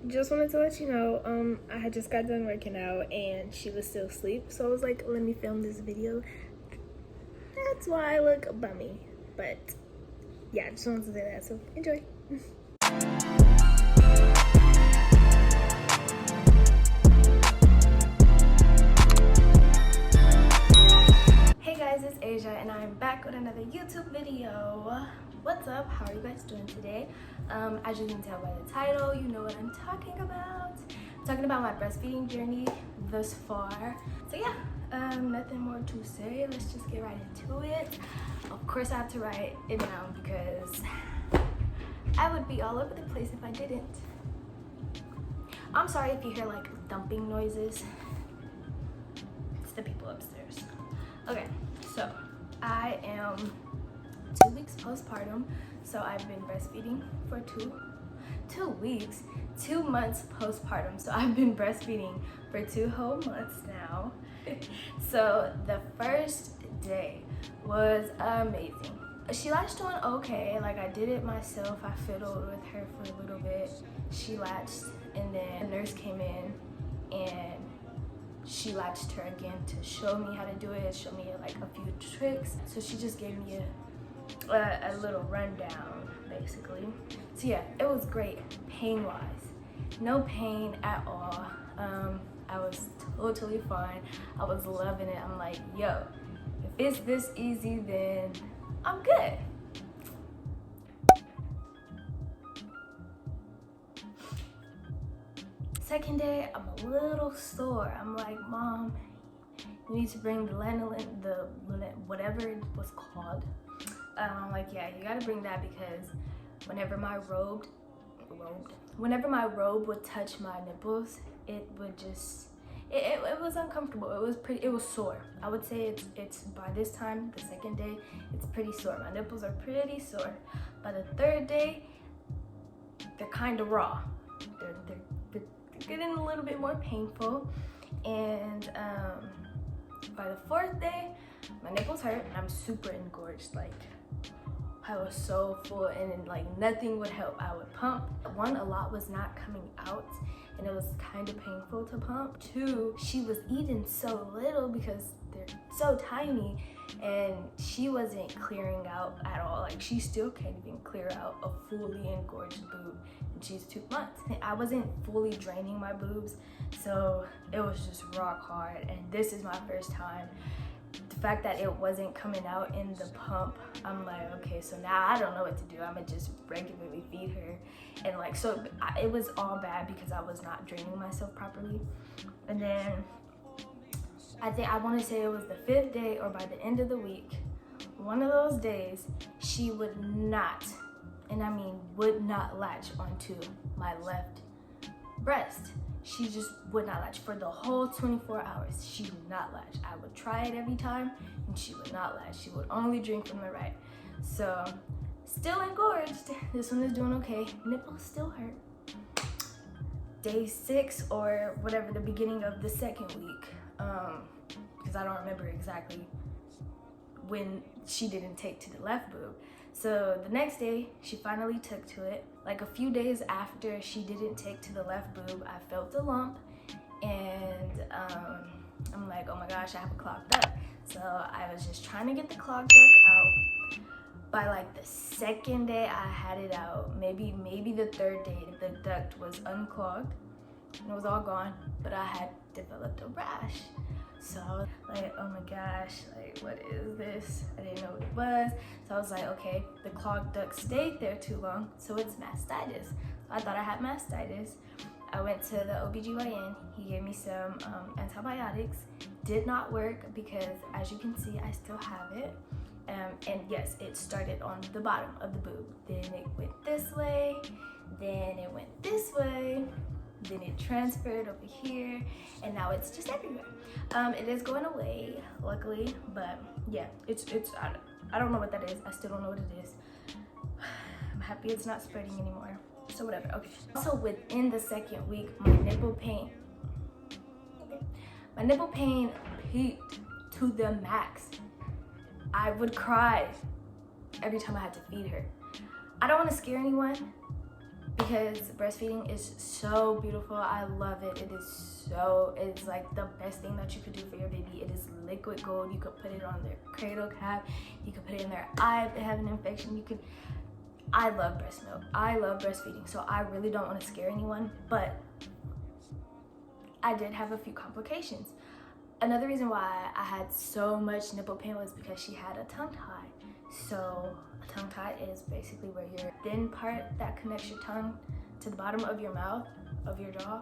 Just wanted to let you know, I had just got done working out and she was still asleep, so I was like, let me film this video. That's why I look bummy, but yeah, I just wanted to say that, so enjoy. Hey guys, it's Asia and I'm back with another YouTube video. What's up? How are you guys doing today? As you can tell by the title, you know what I'm talking about. I'm talking about my breastfeeding journey thus far. So yeah, nothing more to say. Let's just get right into it. Of course I have to write it down because I would be all over the place if I didn't. I'm sorry if you hear like thumping noises. It's the people upstairs. Okay, so I am 2 weeks postpartum, so I've been breastfeeding for 2 weeks, 2 months postpartum, so I've been breastfeeding for 2 whole months now. So the first day was amazing. She latched on okay, like I did it myself. I fiddled with her for a little bit. She latched, and then the nurse came in and she latched her again to show me how to do it, show me like a few tricks. So she just gave me a little rundown basically. So yeah, it was great pain-wise. No pain at all. I was totally fine. I was loving it. I'm like, yo, if it's this easy, then I'm good. Second day, I'm a little sore. I'm like, Mom, you need to bring the lanolin, whatever it was called. I'm like, yeah, you gotta bring that because whenever my robe would touch my nipples, it would just, it was uncomfortable. It was sore. I would say it's by this time, the second day, it's pretty sore. My nipples are pretty sore. By the third day, they're kind of raw. They're getting a little bit more painful. And by the fourth day, my nipples hurt and I'm super engorged. Like, I was so full and like nothing would help. I would pump. One, a lot was not coming out and it was kind of painful to pump. Two, she was eating so little because they're so tiny and she wasn't clearing out at all. Like, she still can't even clear out a fully engorged boob and she's 2 months. I wasn't fully draining my boobs, so it was just rock hard. And this is my first time. The fact that it wasn't coming out in the pump, I'm like, okay, so now I don't know what to do. I'm gonna just regularly feed her. And like, so it was all bad because I was not draining myself properly. And then I want to say it was the 5th day or by the end of the week, one of those days, she would not, and I mean would not latch onto my left breast. She just would not latch for the whole 24 hours. She would not latch. I would try it every time and she would not latch. She would only drink from the right. So still engorged. This one is doing okay. Nipples still hurt. Day 6 or whatever, the beginning of the second week, because I don't remember exactly when she didn't take to the left boob. So the next day, she finally took to it. Like a few days after she didn't take to the left boob, I felt a lump and I'm like, oh my gosh, I have a clogged duct. So I was just trying to get the clogged duct out. By like the 2nd day I had it out, maybe the 3rd day, the duct was unclogged and it was all gone, but I had developed a rash. So I was like, oh my gosh, like what is this? I didn't know what it was. So I was like, okay, the clogged duct stayed there too long, so it's mastitis. So I thought I had mastitis. I went to the OBGYN, he gave me some antibiotics. Did not work because as you can see, I still have it. And yes, it started on the bottom of the boob. Then it went this way, then it went this way, then it transferred over here, and now it's just everywhere. It is going away, luckily, but yeah, I don't know what that is. I still don't know what it is. I'm happy it's not spreading anymore. So whatever, okay. Also within the 2nd week, my nipple pain peaked to the max. I would cry every time I had to feed her. I don't want to scare anyone, because breastfeeding is so beautiful. I love it. It's like the best thing that you could do for your baby. It is liquid gold. You could put it on their cradle cap. You could put it in their eye if they have an infection. I love breast milk. I love breastfeeding, so I really don't want to scare anyone, but I did have a few complications. Another reason why I had so much nipple pain was because she had a tongue tie. So a tongue tie is basically where your thin part that connects your tongue to the bottom of your mouth, of your jaw.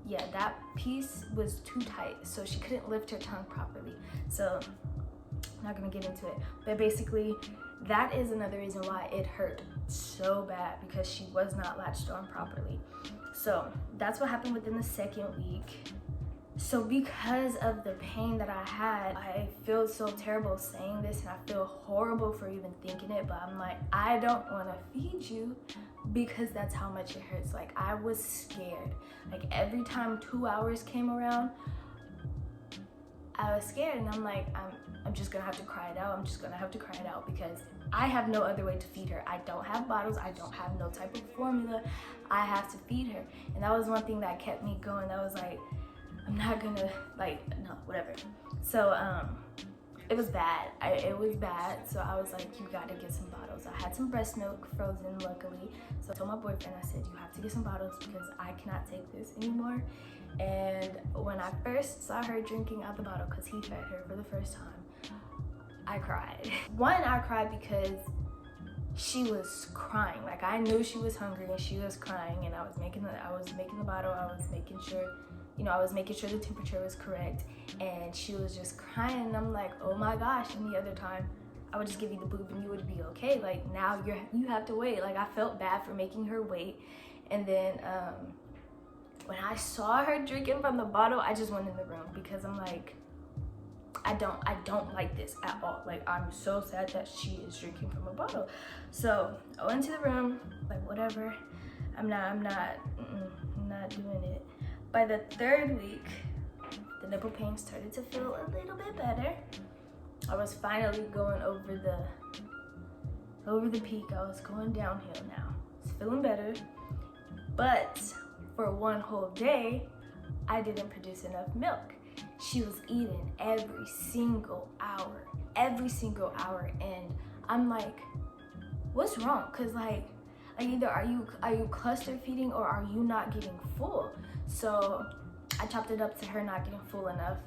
Yeah, that piece was too tight, so she couldn't lift her tongue properly. So I'm not gonna get into it, but basically that is another reason why it hurt so bad, because she was not latched on properly. So that's what happened within the second week. So because of the pain that I had, I feel so terrible saying this, and I feel horrible for even thinking it, but I'm like, I don't want to feed you because that's how much it hurts. Like, I was scared. Like, every time 2 hours came around, I was scared, and I'm like, I'm just gonna have to cry it out. I'm just gonna have to cry it out because I have no other way to feed her. I don't have bottles. I don't have no type of formula. I have to feed her. And that was one thing that kept me going. That was like, I'm not gonna, like, no, whatever. So it was bad. It was bad. So I was like, you gotta get some bottles. I had some breast milk frozen, luckily. So I told my boyfriend, I said, you have to get some bottles because I cannot take this anymore. And when I first saw her drinking out the bottle, because he fed her for the first time, I cried. One, I cried because she was crying. Like, I knew she was hungry and she was crying, and I was making the bottle. I was making sure, I was making sure the temperature was correct, and she was just crying, and I'm like, oh my gosh. And the other time, I would just give you the boob and you would be okay. Like, now you have to wait. Like, I felt bad for making her wait. And then when I saw her drinking from the bottle, I just went in the room because I'm like, I don't like this at all. Like, I'm so sad that she is drinking from a bottle. So I went to the room, like, whatever. I'm not doing it. By the third week, the nipple pain started to feel a little bit better. I was finally going over the peak. I was going downhill now. It's feeling better. But for one whole day, I didn't produce enough milk. She was eating every single hour, and I'm like, what's wrong? Cause like either are you cluster feeding or are you not getting full? So I chopped it up to her not getting full enough,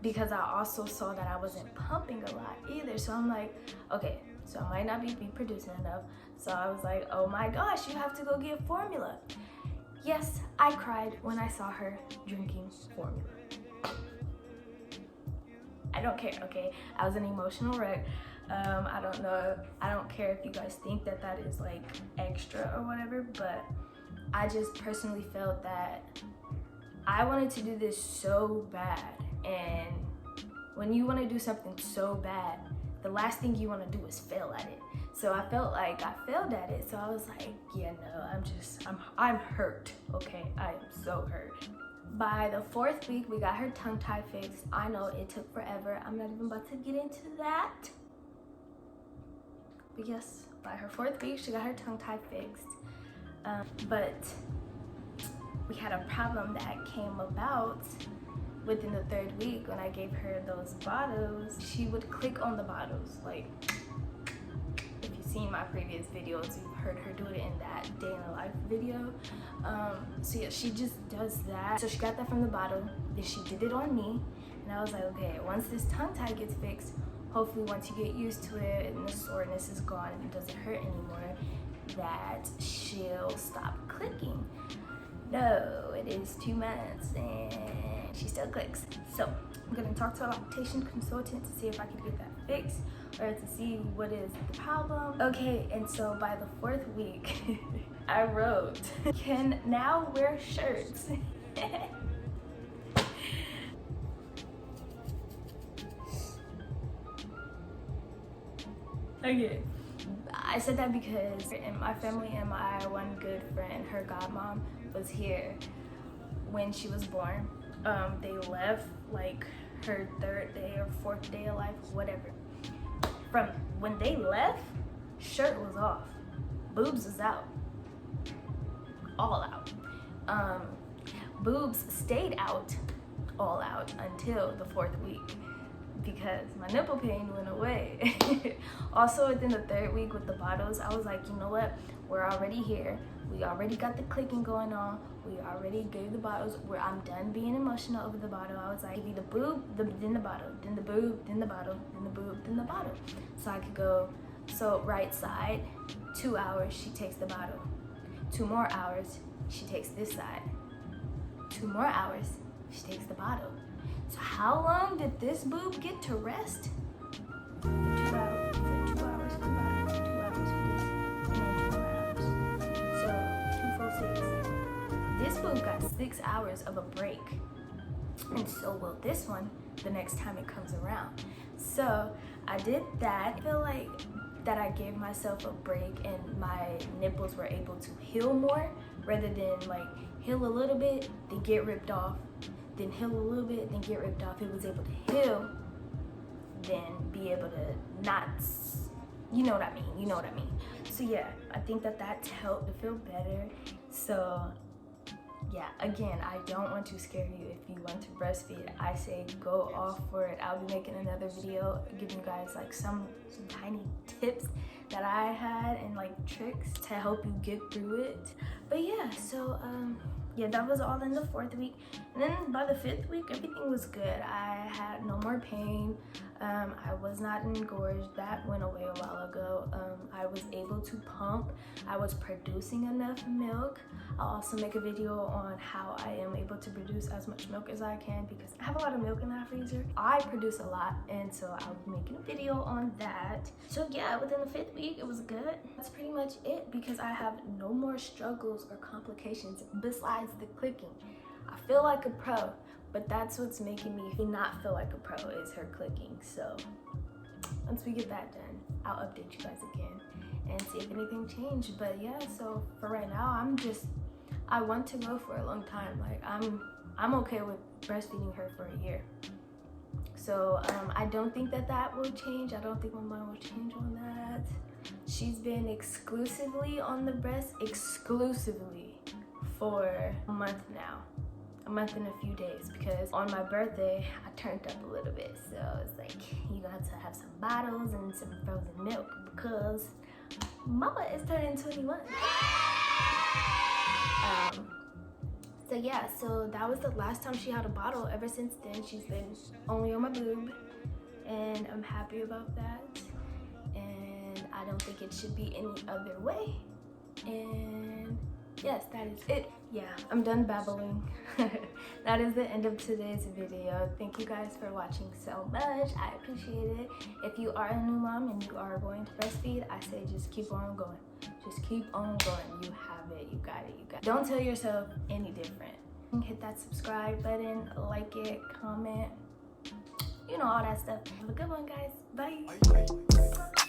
because I also saw that I wasn't pumping a lot either. So I'm like, okay, so I might not be producing enough. So I was like, oh my gosh, you have to go get formula. Yes, I cried when I saw her drinking formula. I don't care, okay? I was an emotional wreck. I don't know, I don't care if you guys think that is like extra or whatever, but I just personally felt that I wanted to do this so bad. And when you want to do something so bad, the last thing you want to do is fail at it. So I felt like I failed at it. So I was like, yeah, no, I'm hurt, okay? I am so hurt. By the fourth week, we got her tongue tie fixed. I know it took forever. I'm not even about to get into that. But yes, by her fourth week, she got her tongue tie fixed. But we had a problem that came about within the third week when I gave her those bottles. She would click on the bottles. Like, if you've seen my previous videos, you've heard her do it in that day in the life video. So yeah, she just does that. So she got that from the bottle, then she did it on me, and I was like, okay, once this tongue tie gets fixed, hopefully once you get used to it and the soreness is gone and it doesn't hurt anymore, that she'll stop clicking. No, it is 2 months and she still clicks. So I'm gonna talk to a lactation consultant to see if I can get that fixed or to see what is the problem. Okay, and so by the fourth week, I wrote, can now wear shirts. Okay, I said that because in my family and my one good friend, her godmom, was here when she was born. They left like her third day or fourth day of life, whatever. From when they left, shirt was off, boobs was out. all out. Boobs stayed out, all out, until the 4th week because my nipple pain went away. Also within the 3rd week with the bottles, I was like, you know what, we're already here, we already got the clicking going on, we already gave the bottles, I'm done being emotional over the bottle. I was like, give me the boob, then the bottle, then the boob, then the bottle, then the boob, then the bottle. So I could go, so right side, 2 hours, she takes the bottle. 2 more hours, she takes this side. 2 more hours, she takes the bottle. So how long did this boob get to rest? 2 hours, 2 hours for the bottle, 2 hours for this, and then 2 more hours. So 2 full 6. This boob got 6 hours of a break. And so will this one the next time it comes around. So I did that. I feel like that I gave myself a break and my nipples were able to heal more rather than like heal a little bit, then get ripped off, then heal a little bit, then get ripped off. It was able to heal, then be able to not, you know what I mean. So yeah, I think that that's helped to feel better. So yeah, again, I don't want to scare you. If you want to breastfeed, I say go off for it. I'll be making another video giving you guys like some tiny tips that I had and like tricks to help you get through it. But yeah, so yeah, that was all in the 4th week. And then by the 5th week, everything was good. I had no more pain. I was not engorged. That went away a while ago. I was able to pump. I was producing enough milk. I'll also make a video on how I am able to produce as much milk as I can because I have a lot of milk in that freezer. I produce a lot, and so I'll be making a video on that. So yeah, within the 5th week, it was good. That's pretty much it because I have no more struggles or complications besides the clicking. I feel like a pro, but that's what's making me not feel like a pro is her clicking. So once we get that done, I'll update you guys again and see if anything changed. But yeah, so for right now, I want to go for a long time. Like I'm okay with breastfeeding her for a year. So I don't think that will change. I don't think my mind will change on that. She's been exclusively on the breast, exclusively for a month now. A month and a few days, because on my birthday I turned up a little bit, so it's like you got to have some bottles and some frozen milk because mama is turning 21. So yeah, so that was the last time she had a bottle. Ever since then she's been only on my boob, and I'm happy about that, and I don't think it should be any other way. And yes, that is it. Yeah, I'm done babbling. That is the end of today's video. Thank you guys for watching so much. I appreciate it. If you are a new mom and you are going to breastfeed, I say just keep on going. Just keep on going. You have it. You got it. You got it. Don't tell yourself any different. Hit that subscribe button, like it, comment, you know, all that stuff. Have a good one, guys. Bye.